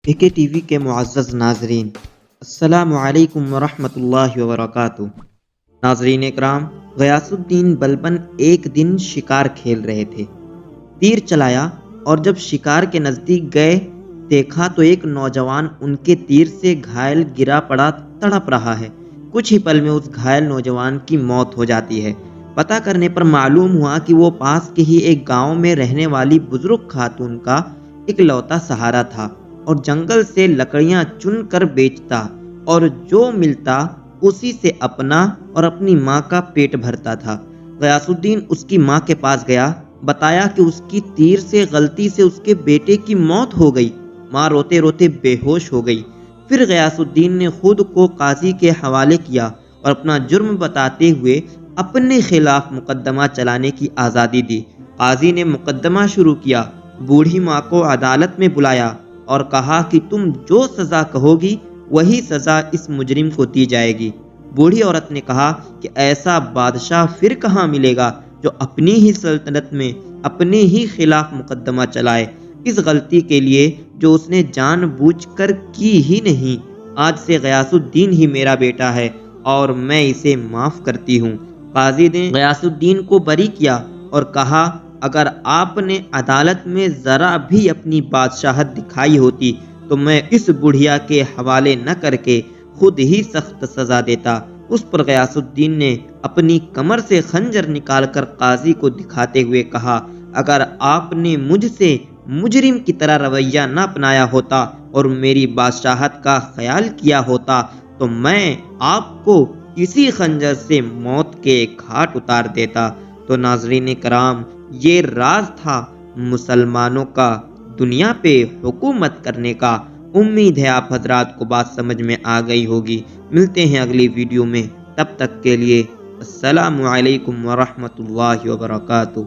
A T V کے معزز ناظرین، السلام علیکم ورحمۃ اللہ وبرکاتہ۔ ناظرین اکرام، غیاث الدین بلبن ایک دن شکار کھیل رہے تھے۔ تیر چلایا اور جب شکار کے نزدیک گئے دیکھا تو ایک نوجوان ان کے تیر سے گھائل گرا پڑا تڑپ رہا ہے۔ کچھ ہی پل میں اس گھائل نوجوان کی موت ہو جاتی ہے۔ پتہ کرنے پر معلوم ہوا کہ وہ پاس کے ہی ایک گاؤں میں رہنے والی بزرگ خاتون کا اکلوتا سہارا تھا اور جنگل سے لکڑیاں چن کر بیچتا اور جو ملتا اسی سے اپنا اور اپنی ماں کا پیٹ بھرتا تھا۔ غیاث الدین اس کی ماں کے پاس گیا، بتایا کہ اس کی تیر سے غلطی سے اس کے بیٹے کی موت ہو گئی۔ ماں روتے روتے بے ہوش ہو گئی۔ پھر غیاث الدین نے خود کو قاضی کے حوالے کیا اور اپنا جرم بتاتے ہوئے اپنے خلاف مقدمہ چلانے کی آزادی دی۔ قاضی نے مقدمہ شروع کیا، بوڑھی ماں کو عدالت میں بلایا اور کہا کہ تم جو سزا کہو گی وہی سزا اس مجرم کو دی جائے گی۔ بوڑھی عورت نے کہا کہ ایسا بادشاہ پھر کہاں ملے گا جو اپنی ہی سلطنت میں اپنے ہی خلاف مقدمہ چلائے، اس غلطی کے لیے جو اس نے جان بوجھ کر کی ہی نہیں۔ آج سے غیاث الدین ہی میرا بیٹا ہے اور میں اسے معاف کرتی ہوں۔ قاضی نے غیاث الدین کو بری کیا اور کہا اگر آپ نے عدالت میں ذرا بھی اپنی بادشاہت دکھائی ہوتی تو میں اس بڑھیا کے حوالے نہ کر کے خود ہی سخت سزا دیتا۔ اس پر غیاث الدین نے اپنی کمر سے خنجر نکال کر قاضی کو دکھاتے ہوئے کہا اگر آپ نے مجھ سے مجرم کی طرح رویہ نہ اپنایا ہوتا اور میری بادشاہت کا خیال کیا ہوتا تو میں آپ کو اسی خنجر سے موت کے گھاٹ اتار دیتا۔ تو ناظرین کرام، یہ راز تھا مسلمانوں کا دنیا پہ حکومت کرنے کا۔ امید ہے آپ حضرات کو بات سمجھ میں آ گئی ہوگی۔ ملتے ہیں اگلی ویڈیو میں، تب تک کے لیے السلام علیکم ورحمۃ اللہ وبرکاتہ۔